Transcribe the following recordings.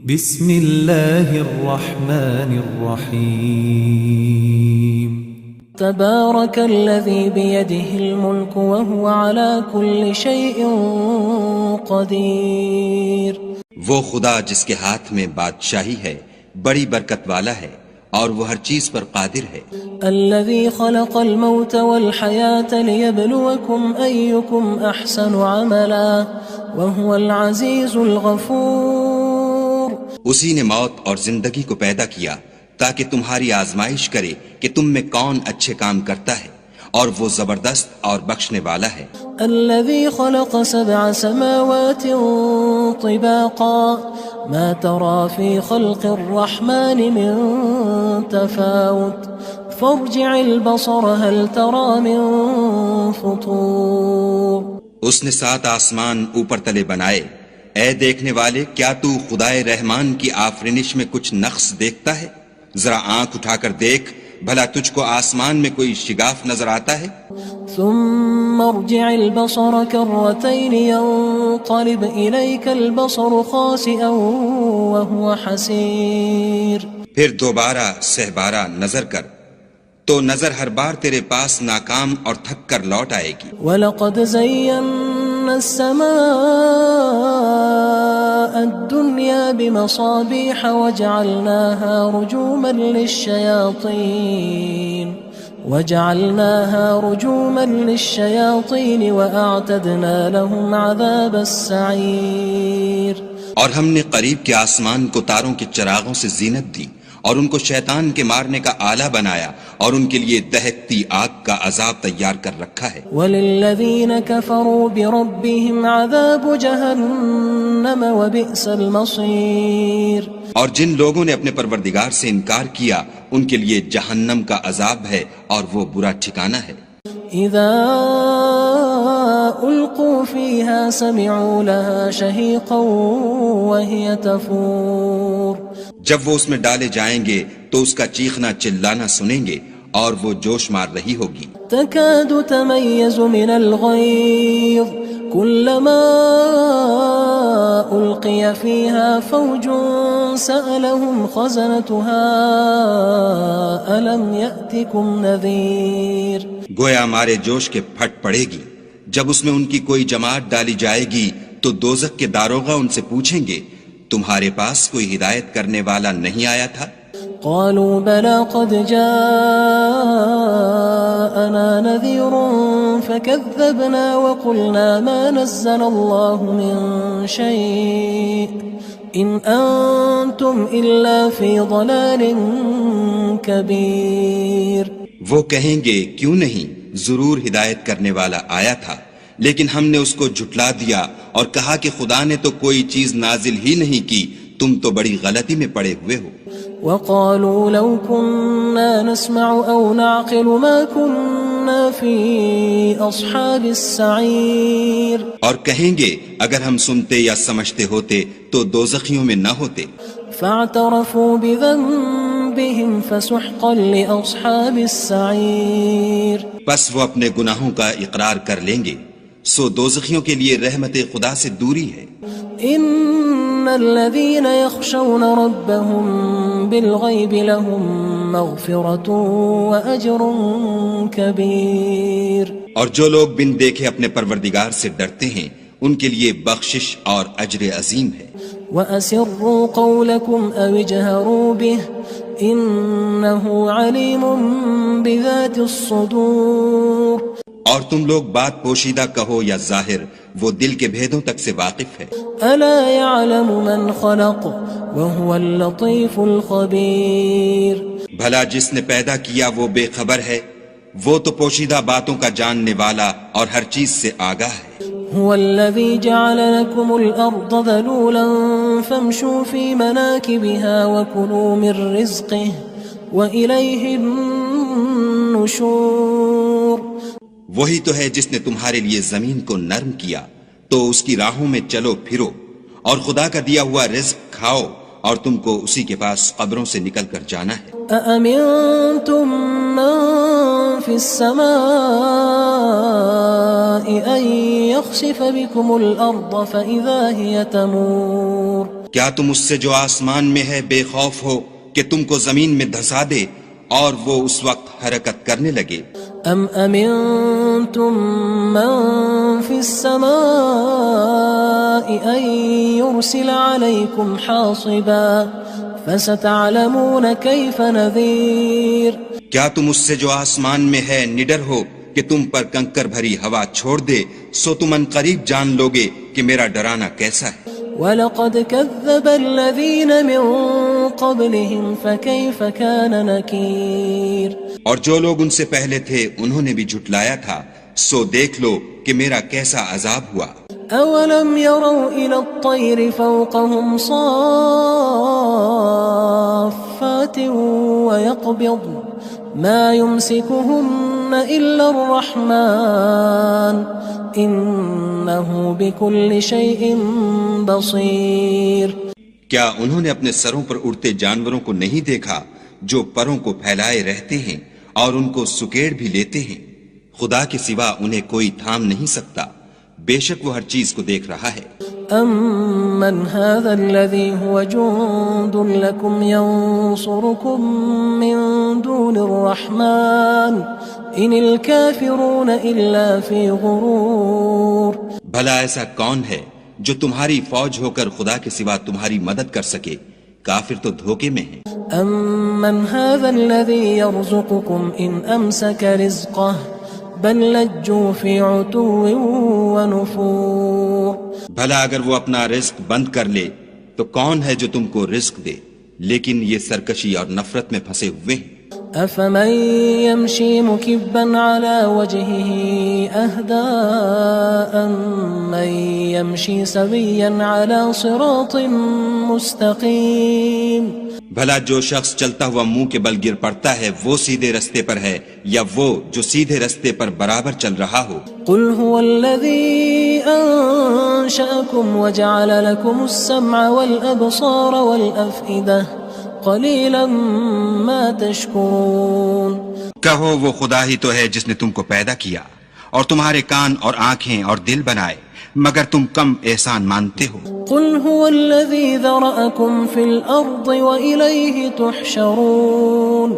بسم اللہ الرحمن الرحیم تبارک الذی بیدہ الملک وهو على كل شیء قدیر۔ وہ خدا جس کے ہاتھ میں بادشاہی ہے بڑی برکت والا ہے اور وہ ہر چیز پر قادر ہے۔ الذی خلق الموت والحیاة لیبلوکم ایکم احسن عملا وهو العزیز الغفور۔ اسی نے موت اور زندگی کو پیدا کیا تاکہ تمہاری آزمائش کرے کہ تم میں کون اچھے کام کرتا ہے، اور وہ زبردست اور بخشنے والا ہے۔ الذي خلق 7 سماوات طباقا ما ترى في خلق الرحمن من تفاوت فارجع البصر هل ترى من فطور۔ اس نے 7 آسمان اوپر تلے بنائے، اے دیکھنے والے کیا تو خدائے رحمان کی آفرینش میں کچھ نقص دیکھتا ہے؟ ذرا آنکھ اٹھا کر دیکھ، بھلا تجھ کو آسمان میں کوئی شگاف نظر آتا ہے؟ ثم ارجع البصر كرتين ينقلب إليك البصر خاسئا وهو حسير۔ پھر دوبارہ سہبارہ نظر کر تو نظر ہر بار تیرے پاس ناکام اور تھک کر لوٹ آئے گی۔ وَلَقَدْ زَيَّنَّا السَّمَاءَ الدُّنْيَا بِمَصَابِيحَ وَجَعَلْنَاهَا رُجُومًا لِلشَّيَاطِينِ وَأَعْتَدْنَا لَهُمْ عَذَابَ السَّعِيرِ۔ اور ہم نے قریب کے آسمان کو تاروں کے چراغوں سے زینت دی اور ان کو شیطان کے مارنے کا آلہ بنایا، اور ان کے لیے دہکتی آگ کا عذاب تیار کر رکھا ہے۔ وَلِلَّذِينَ كَفَرُوا بِرَبِّهِمْ عَذَابُ جَهَنَّمَ وَبِئْسَ الْمَصِيرُ۔ اور جن لوگوں نے اپنے پروردگار سے انکار کیا ان کے لیے جہنم کا عذاب ہے اور وہ برا ٹھکانہ ہے۔ اذا القوا فيها سمعوا لها شهيقا وهي تفور۔ جب وہ اس میں ڈالے جائیں گے تو اس کا چیخنا چلانا سنیں گے اور وہ جوش مار رہی ہوگی۔ تكاد تميز من الغيظ كلما ألقي فيها فوج سألهم خزنتها ألم يأتكم نذير۔ گویا ہمارے جوش کے پھٹ پڑے گی جب اس میں ان کی کوئی جماعت ڈالی جائے گی تو دوزخ کے داروغہ ان سے پوچھیں گے تمہارے پاس کوئی ہدایت کرنے والا نہیں آیا تھا؟ قالوا بلى قد جاءنا نذير فكذبنا وقلنا ما نزل الله من شيء إن أنتم إلا في ضلال كبير۔ وہ کہیں گے کیوں نہیں، ضرور ہدایت کرنے والا آیا تھا، لیکن ہم نے اس کو جھٹلا دیا اور کہا کہ خدا نے تو کوئی چیز نازل ہی نہیں کی، تم تو بڑی غلطی میں پڑے ہوئے ہو۔ وقالوا لو كنا نسمع أو نعقل ما كنا في أصحاب السعير۔ اور کہیں گے اگر ہم سنتے یا سمجھتے ہوتے تو دوزخیوں میں نہ ہوتے۔ فاعترفوا بذنبهم فسحقا لأصحاب السعير۔ بس وہ اپنے گناہوں کا اقرار کر لیں گے، سو دوزخیوں کے لیے رحمت خدا سے دوری ہے۔ ان الذين يخشون ربهم بالغيب لهم مغفرة واجر كبير۔ اور جو لوگ بن دیکھے اپنے پروردگار سے ڈرتے ہیں ان کے لیے بخشش اور اجر عظیم ہے۔ واسروا قولكم او اجهروا به انه عليم بذات الصدور۔ اور تم لوگ بات پوشیدہ کہو یا ظاہر، وہ دل کے بھیدوں تک سے واقف ہے۔ الا يعلم من خلق وهو اللطيف الخبير۔ بھلا جس نے پیدا کیا وہ بے خبر ہے، وہ تو پوشیدہ باتوں کا جاننے والا اور ہر چیز سے آگاہ ہے۔ هو الذي جعل لكم الأرض ذلولا فامشوا في مناكبها وكلوا من رزقه وإليه النشور۔ وہی تو ہے جس نے تمہارے لیے زمین کو نرم کیا تو اس کی راہوں میں چلو پھرو، اور خدا کا دیا ہوا رزق کھاؤ، اور تم کو اسی کے پاس قبروں سے نکل کر جانا ہے۔ أأمنتم من في السماء أن يخسف بكم الأرض فإذا هي تمور۔ کیا تم اس سے جو آسمان میں ہے بے خوف ہو کہ تم کو زمین میں دھسا دے اور وہ اس وقت حرکت کرنے لگے؟ ام امنتم من في السماء ان يرسل عليكم حاصبا فستعلمون كيف نذير. کیا تم اس سے جو آسمان میں ہے نڈر ہو کہ تم پر کنکر بھری ہوا چھوڑ دے، سو تم ان قریب جان لوگے کہ میرا ڈرانا کیسا ہے. وَلَقَدْ كَذَّبَ الَّذِينَ مِن قَبْلِهِمْ فَكَيْفَ كَانَ نَكِيرٌ. اور جو لوگ ان سے پہلے تھے انہوں نے بھی جھٹلایا تھا، سو دیکھ لو کہ میرا کیسا عذاب ہوا. أَوَلَمْ يَرَوْا إِلَى الطَّيْرِ فَوْقَهُمْ صَافَّاتٍ وَيَقْبِضْنَ مَا يُمْسِكُهُنَّ إِلَّا الرَّحْمَنُ إِنَّهُ بِكُلِّ شَيْءٍ بَصِيرٌ. کیا انہوں نے اپنے سروں پر اڑتے جانوروں کو نہیں دیکھا جو پروں کو پھیلائے رہتے ہیں اور ان کو سکیڑ بھی لیتے ہیں؟ خدا کے سوا انہیں کوئی تھام نہیں سکتا، بے شک وہ ہر چیز کو دیکھ رہا ہے. أَمَّنْ هَذَا الَّذِي هُوَ جُندٌ لَكُمْ يَنصُرُكُم مِّن دُونِ الرَّحْمَنِ إِنِ الْكَافِرُونَ إِلَّا فِي غُرُورٍ. بھلا ایسا کون ہے جو تمہاری فوج ہو کر خدا کے سوا تمہاری مدد کر سکے؟ کافر تو دھوکے میں ہیں. أَمَّنْ هَذَا الَّذِي يَرْزُقُكُمْ إِنْ أَمْسَكَ رِزْقَهُ بَلْ لَجُّوا فِي عُتُوٍّ وَنُفُورٍ. بھلا اگر وہ اپنا رزق بند کر لے تو کون ہے جو تم کو رزق دے؟ لیکن یہ سرکشی اور نفرت میں پھنسے ہوئے ہیں. أَفَمَن يَمْشِي مُكِبًّا عَلَى وَجْهِهِ أَهْدَىٰ أَمَّن يَمْشِي سَوِيًّا عَلَى صِرَاطٍ مُّسْتَقِيمٍ. بھلا جو شخص چلتا ہوا منہ کے بل گر پڑتا ہے وہ سیدھے رستے پر ہے یا وہ جو سیدھے رستے پر برابر چل رہا ہو؟ قُلْ هُوَ الَّذِي أَنشَأَكُمْ وَجَعَلَ لَكُمُ السَّمْعَ وَالْأَبْصَارَ وَالْأَفْئِدَةَ قَلِيلًا مَا تَشْكُرُونَ. کہو وہ خدا ہی تو ہے جس نے تم کو پیدا کیا اور تمہارے کان اور آنکھیں اور دل بنائے، مگر تم کم احسان مانتے ہو. قُلْ هُوَ الَّذِي ذَرَأَكُمْ فِي الْأَرْضِ وَإِلَيْهِ تُحْشَرُونَ.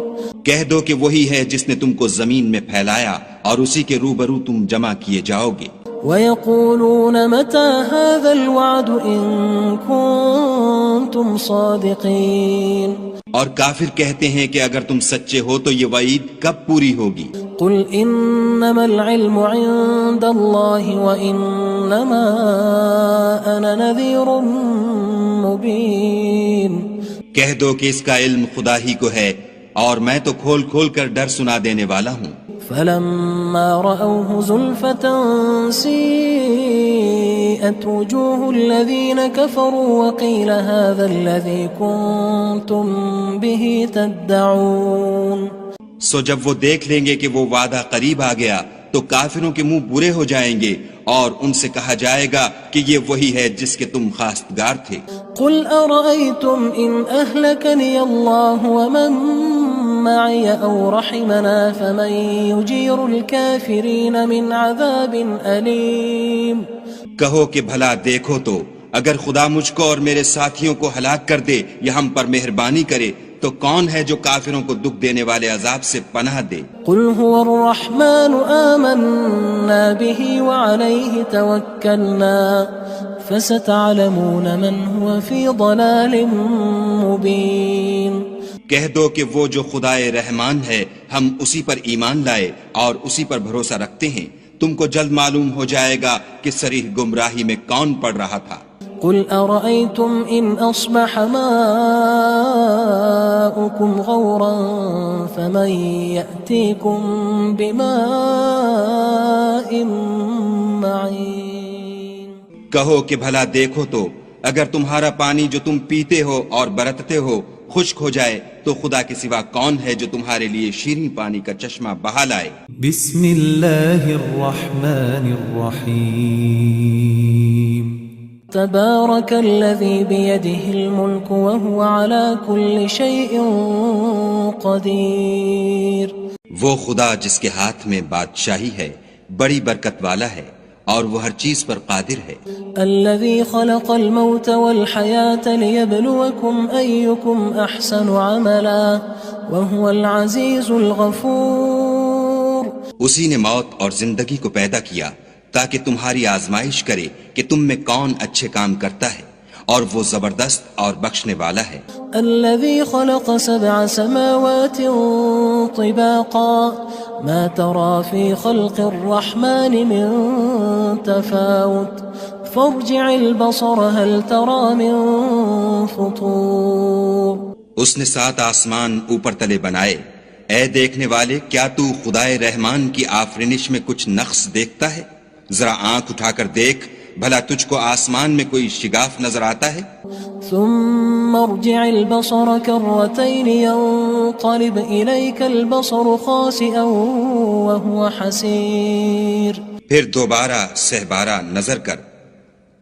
کہہ دو کہ وہی ہے جس نے تم کو زمین میں پھیلایا اور اسی کے روبرو تم جمع کیے جاؤ گے. وَيَقُولُونَ مَتَى هَذَا الْوَعْدُ إِن كُنتُمْ صَادِقِينَ. اور کافر کہتے ہیں کہ اگر تم سچے ہو تو یہ وعید کب پوری ہوگی؟ قُلْ إِنَّمَا الْعِلْمُ عِندَ اللَّهِ وَإِنَّمَا أَنَا نَذِيرٌ مُّبِينٌ. کہہ دو کہ اس کا علم خدا ہی کو ہے اور میں تو کھول کھول کر ڈر سنا دینے والا ہوں. فَلَمَّا رَأَوْهُ زُلْفَةً سِيئَتْ وُجُوهُ الَّذِينَ كَفَرُوا وَقِيلَ هَذَا الَّذِي كُنتُم بِهِ تَدَّعُونَ. سو جب وہ دیکھ لیں گے کہ وہ وعدہ قریب آ گیا تو کافروں کے منہ برے ہو جائیں گے اور ان سے کہا جائے گا کہ یہ وہی ہے جس کے تم خواستگار تھے. قُلْ أَرَأَيْتُمْ إِنْ أَهْلَكَنِيَ اللَّهُ وَمَن مَّعِيَ أَوْ رَحِمَنَا فَمَن يُجِيرُ الْكَافِرِينَ مِنْ عَذَابٍ أَلِيمٍ. کہو کہ بھلا دیکھو تو اگر خدا مجھ کو اور میرے ساتھیوں کو ہلاک کر دے یا ہم پر مہربانی کرے تو کون ہے جو کافروں کو دکھ دینے والے عذاب سے پناہ دے؟ قُلْ هُوَ الرَّحْمَنُ آمَنَّا بِهِ وَعَلَيْهِ تَوَكَّلْنَا فَسَتَعْلَمُونَ مَنْ هُوَ فِي ضَلَالٍ مُّبِينٍ. کہہ دو کہ وہ جو خدائے رحمان ہے ہم اسی پر ایمان لائے اور اسی پر بھروسہ رکھتے ہیں، تم کو جلد معلوم ہو جائے گا کہ صریح گمراہی میں کون پڑ رہا تھا. قُلْ أَرَأَيْتُمْ إِنْ أَصْبَحَ مَاؤُكُمْ غَوْرًا فَمَن يَأْتِيكُم بِمَاءٍ مَّعِينٍ. کہو کہ بھلا دیکھو تو اگر تمہارا پانی جو تم پیتے ہو اور برتتے ہو خشک ہو جائے تو خدا کے سوا کون ہے جو تمہارے لیے شیریں پانی کا چشمہ بہا لائے. بسم اللہ الرحمن الرحیم. تبارك الذي بيده الملك وهو على كل شيء قدير. وہ خدا جس کے ہاتھ میں بادشاہی ہے بڑی برکت والا ہے اور وہ ہر چیز پر قادر ہے۔ الذي خلق الموت والحياة ليبلوكم أيكم أحسن عملا وهو العزيز الغفور۔ اسی نے موت اور زندگی کو پیدا کیا تاکہ تمہاری آزمائش کرے کہ تم میں کون اچھے کام کرتا ہے، اور وہ زبردست اور بخشنے والا ہے۔ الذي خلق 7 سماوات طباقا ما ترى في خلق الرحمن من تفاوت فارجع البصر هل ترى من فطور۔ اس نے 7 آسمان اوپر تلے بنائے، اے دیکھنے والے کیا تو خدائے رحمان کی آفرینش میں کچھ نقص دیکھتا ہے؟ ذرا آنکھ اٹھا کر دیکھ، بھلا تجھ کو آسمان میں کوئی شگاف نظر آتا ہے؟ ثم ارجع البصر كرتين ينقلب إليك البصر خاسئا وهو حسير۔ پھر دوبارہ سہبارہ نظر کر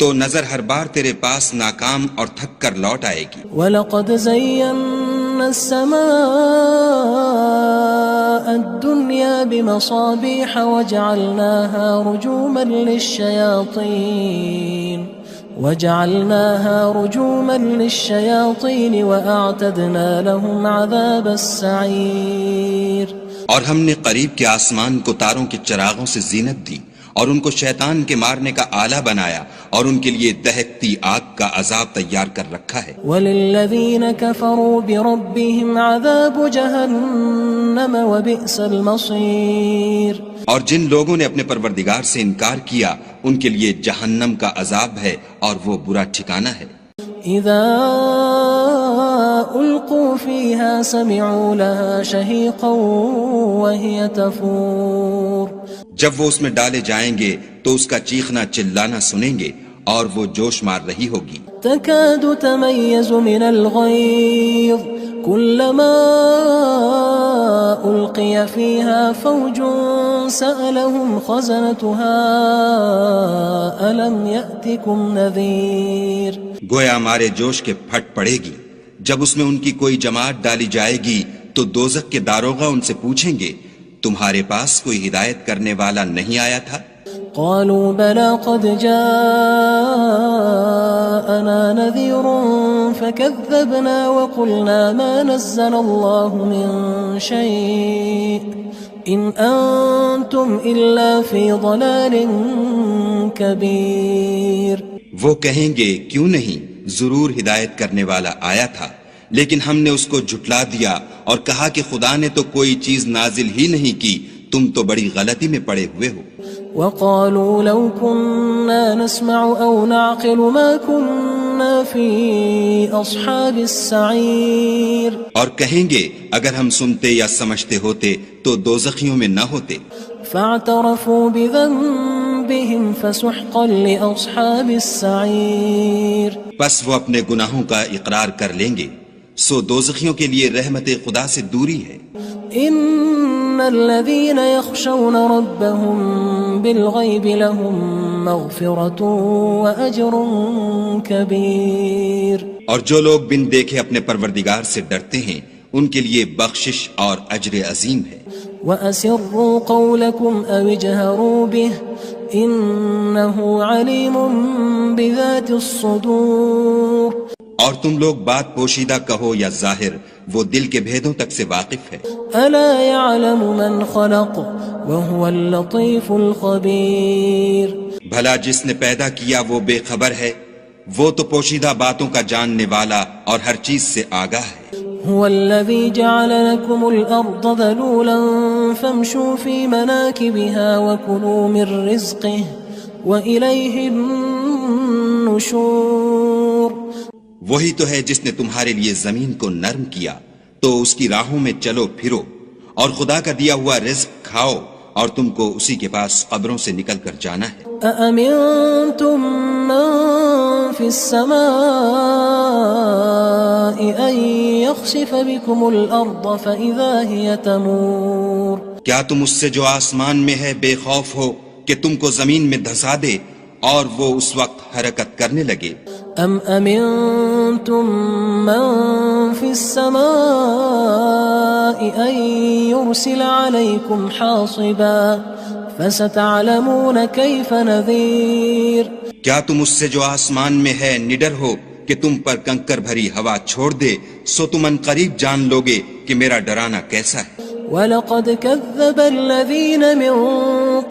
تو نظر ہر بار تیرے پاس ناکام اور تھک کر لوٹ آئے گی۔ وَلَقَدْ زَيَّنَّا السَّمَاءَ الدُّنْيَا بِمَصَابِيحَ وَجَعَلْنَاهَا رُجُومًا لِلشَّيَاطِينِ وَأَعْتَدْنَا لَهُمْ عَذَابَ السَّعِيرِ۔ اور ہم نے قریب کے آسمان کو تاروں کے چراغوں سے زینت دی، اور ان کو شیطان کے مارنے کا آلہ بنایا، اور ان کے لیے دہکتی آگ کا عذاب تیار کر رکھا ہے۔ وَلِلَّذِينَ كَفَرُوا بِرَبِّهِمْ عَذَابُ جَهَنَّمَ وَبِئْسَ الْمَصِيرُ۔ اور جن لوگوں نے اپنے پروردگار سے انکار کیا ان کے لیے جہنم کا عذاب ہے، اور وہ برا ٹھکانہ ہے۔ اذا القوا فيها سمعوا لها شهيقا وهي تفور۔ جب وہ اس میں ڈالے جائیں گے تو اس کا چیخنا چلانا سنیں گے، اور وہ جوش مار رہی ہوگی۔ تكاد تميز من الغيظ كلما ألقي فيها فوج سألهم خزنتها ألم يأتكم نذير۔ گویا مارے جوش کے پھٹ پڑے گی۔ جب اس میں ان کی کوئی جماعت ڈالی جائے گی تو دوزخ کے داروغہ ان سے پوچھیں گے تمہارے پاس کوئی ہدایت کرنے والا نہیں آیا تھا؟ قالوا بلى قد جاءنا نذير فكذبنا وقلنا ما نزل الله من شيء إن أنتم إلا في ضلال كبير۔ وہ کہیں گے کیوں نہیں، ضرور ہدایت کرنے والا آیا تھا، لیکن ہم نے اس کو جھٹلا دیا اور کہا کہ خدا نے تو کوئی چیز نازل ہی نہیں کی، تم تو بڑی غلطی میں پڑے ہوئے ہو۔ وقالوا لو كنا نسمع أو نعقل ما كنا في أصحاب السعير۔ اور کہیں گے اگر ہم سنتے یا سمجھتے ہوتے تو دوزخیوں میں نہ ہوتے۔ فاعترفوا بذنبهم فسحقا لأصحاب السعير۔ پس وہ اپنے گناہوں کا اقرار کر لیں گے، سو دوزخیوں کے لیے رحمت خدا سے دوری ہے۔ ان الذين يخشون ربهم بالغيب لهم مغفرة واجر كبير۔ اور جو لوگ بن دیکھے اپنے پروردگار سے ڈرتے ہیں ان کے لیے بخشش اور اجر عظیم ہے۔ واسروا قولكم او اجهروا به انه عليم بذات الصدور۔ اور تم لوگ بات پوشیدہ کہو یا ظاہر، وہ دل کے بھیدوں تک سے واقف ہے۔ الا يعلم من خلق وهو اللطيف الخبير۔ بھلا جس نے پیدا کیا وہ بے خبر ہے، وہ تو پوشیدہ باتوں کا جاننے والا اور ہر چیز سے آگاہ ہے۔ هو الذي جعل لكم الأرض ذلولا فامشوا في مناكبها وكلوا من رزقه وإليه النشور۔ وہی تو ہے جس نے تمہارے لیے زمین کو نرم کیا تو اس کی راہوں میں چلو پھرو، اور خدا کا دیا ہوا رزق کھاؤ، اور تم کو اسی کے پاس قبروں سے نکل کر جانا ہے۔ أأمنتم من في السماء أن يخسف بكم الأرض فإذا هي تمور۔ کیا تم اس سے جو آسمان میں ہے بے خوف ہو کہ تم کو زمین میں دھسا دے اور وہ اس وقت حرکت کرنے لگے؟ ام امنتم من في السماء ان يرسل عليكم حاصبا فستعلمون كيف نذير کیا تم اس سے جو آسمان میں ہے نڈر ہو کہ تم پر کنکر بھری ہوا چھوڑ دے، سو تم ان قریب جان لوگے کہ میرا ڈرانا کیسا ہے۔ وَلَقَدْ كَذَّبَ الَّذِينَ مِن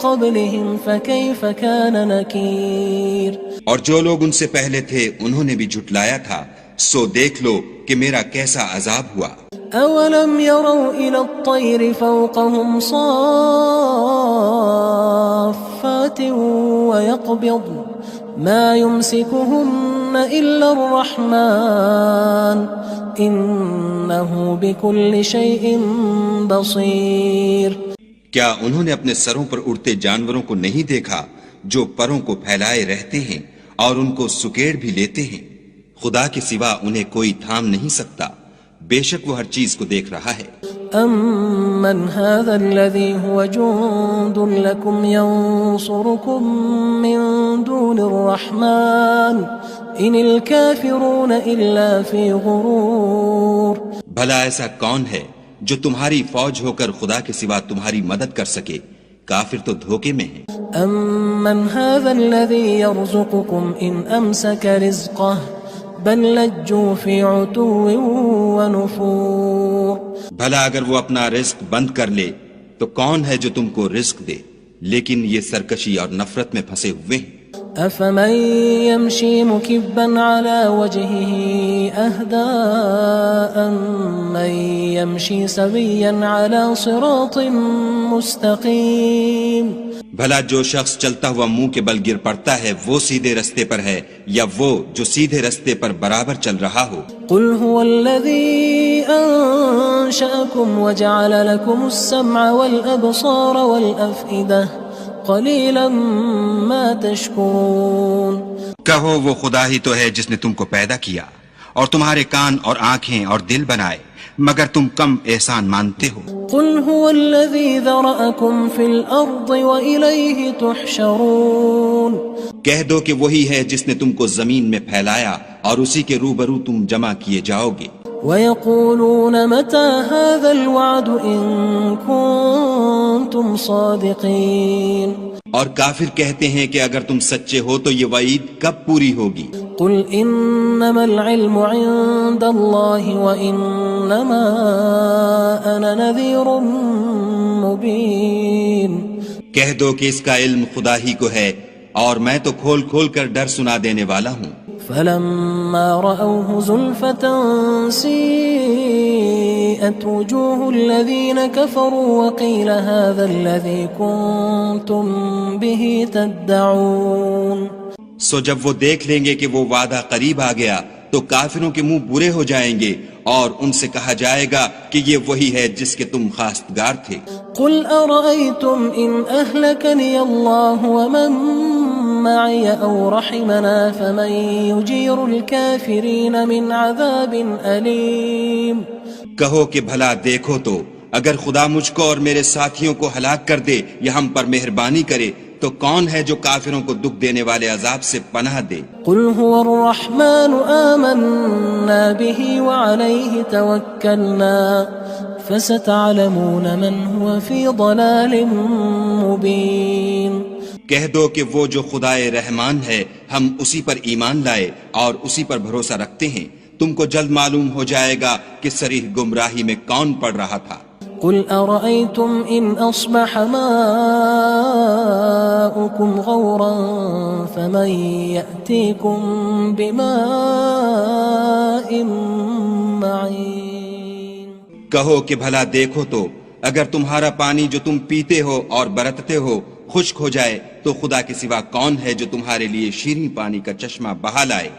قَبْلِهِمْ فَكَيْفَ كَانَ نَكِيرٌ اور جو لوگ ان سے پہلے تھے انہوں نے بھی جھٹلایا تھا، سو دیکھ لو کہ میرا کیسا عذاب ہوا۔ أَوَلَمْ يَرَوْا إِلَى الطَّيْرِ فَوْقَهُمْ صَافَّاتٍ وَيَقْبِضْنَ مَا يُمْسِكُهُنَّ إِلَّا الرَّحْمَنُ إِنَّهُ بِكُلِّ شَيْءٍ بَصِيرٌ کیا انہوں نے اپنے سروں پر اڑتے جانوروں کو نہیں دیکھا جو پروں کو پھیلائے رہتے ہیں اور ان کو سکیڑ بھی لیتے ہیں؟ خدا کے سوا انہیں کوئی تھام نہیں سکتا، بے شک وہ ہر چیز کو دیکھ رہا ہے۔ أَمَّنْ هَذَا الَّذِي هُوَ جُندٌ لَكُمْ يَنصُرُكُم مِّن دُونِ الرَّحْمَنِ إِنِ الْكَافِرُونَ إِلَّا فِي غُرُورٍ بھلا ایسا کون ہے جو تمہاری فوج ہو کر خدا کے سوا تمہاری مدد کر سکے؟ کافر تو دھوکے میں ہیں۔ أَمَّنْ هَذَا الَّذِي يَرْزُقُكُمْ إِنْ أَمْسَكَ رِزْقَهُ بَلْ لَجُّوا فِي عُتُوٍّ وَنُفُورٍ بھلا اگر وہ اپنا رزق بند کر لے تو کون ہے جو تم کو رزق دے؟ لیکن یہ سرکشی اور نفرت میں پھنسے ہوئے ہیں۔ أَفَمَن يَمْشِي مُكِبًّا عَلَى وَجْهِهِ أَهْدَىٰ أَمَّن يَمْشِي سَوِيًّا عَلَى صِرَاطٍ مُّسْتَقِيمٍ بھلا جو شخص چلتا ہوا منہ کے بل گر پڑتا ہے وہ سیدھے رستے پر ہے یا وہ جو سیدھے رستے پر برابر چل رہا ہو؟ قُلْ هُوَ الَّذِي أَنشَأَكُمْ وَجَعَلَ لَكُمُ السَّمْعَ وَالْأَبْصَارَ وَالْأَفْئِدَةَ قَلِيلًا مَا تَشْكُرُونَ کہو وہ خدا ہی تو ہے جس نے تم کو پیدا کیا اور تمہارے کان اور آنکھیں اور دل بنائے، مگر تم کم احسان مانتے ہو۔ قُلْ هُوَ الَّذِي ذَرَأَكُمْ فِي الْأَرْضِ وَإِلَيْهِ تُحْشَرُونَ کہہ دو کہ وہی ہے جس نے تم کو زمین میں پھیلایا اور اسی کے روبرو تم جمع کیے جاؤ گے۔ وَيَقُولُونَ مَتَى هَذَا الْوَعْدُ إِن كُنتُمْ صَادِقِينَ اور کافر کہتے ہیں کہ اگر تم سچے ہو تو یہ وعید کب پوری ہوگی؟ قُلْ إِنَّمَا الْعِلْمُ عِندَ اللَّهِ وَإِنَّمَا أَنَا نَذِيرٌ مُّبِينٌ کہہ دو کہ اس کا علم خدا ہی کو ہے اور میں تو کھول کھول کر ڈر سنا دینے والا ہوں۔ فَلَمَّا رَأَوْهُ زُلْفَةً سِيئَتْ وُجُوهُ الَّذِينَ كَفَرُوا وَقِيلَ هَذَا الَّذِي كُنتُم بِهِ تَدَّعُونَ سو جب وہ دیکھ لیں گے کہ وہ وعدہ قریب آ گیا تو کافروں کے منہ برے ہو جائیں گے اور ان سے کہا جائے گا کہ یہ وہی ہے جس کے تم خواستگار تھے۔ قُلْ أَرَأَيْتُمْ إِنْ أَهْلَكَنِيَ اللَّهُ وَمَن مَّعِيَ أَوْ رَحِمَنَا فَمَن يُجِيرُ الْكَافِرِينَ مِنْ عَذَابٍ أَلِيمٍ کہو کہ بھلا دیکھو تو اگر خدا مجھ کو اور میرے ساتھیوں کو ہلاک کر دے یا ہم پر مہربانی کرے تو کون ہے جو کافروں کو دکھ دینے والے عذاب سے پناہ دے؟ قُلْ هُوَ الرَّحْمَنُ آمَنَّا بِهِ وَعَلَيْهِ تَوَكَّلْنَا فَسَتَعْلَمُونَ مَنْ هُوَ فِي ضَلَالٍ مُّبِينٍ کہہ دو کہ وہ جو خدائے رحمان ہے ہم اسی پر ایمان لائے اور اسی پر بھروسہ رکھتے ہیں، تم کو جلد معلوم ہو جائے گا کہ صریح گمراہی میں کون پڑ رہا تھا۔ قُلْ أَرَأَيْتُمْ إِنْ أَصْبَحَ مَاؤُكُمْ غَوْرًا فَمَن يَأْتِيكُم بِمَاءٍ مَّعِينٍ کہو کہ بھلا دیکھو تو اگر تمہارا پانی جو تم پیتے ہو اور برتتے ہو خشک ہو جائے تو خدا کے سوا کون ہے جو تمہارے لیے شیریں پانی کا چشمہ بہا لائے؟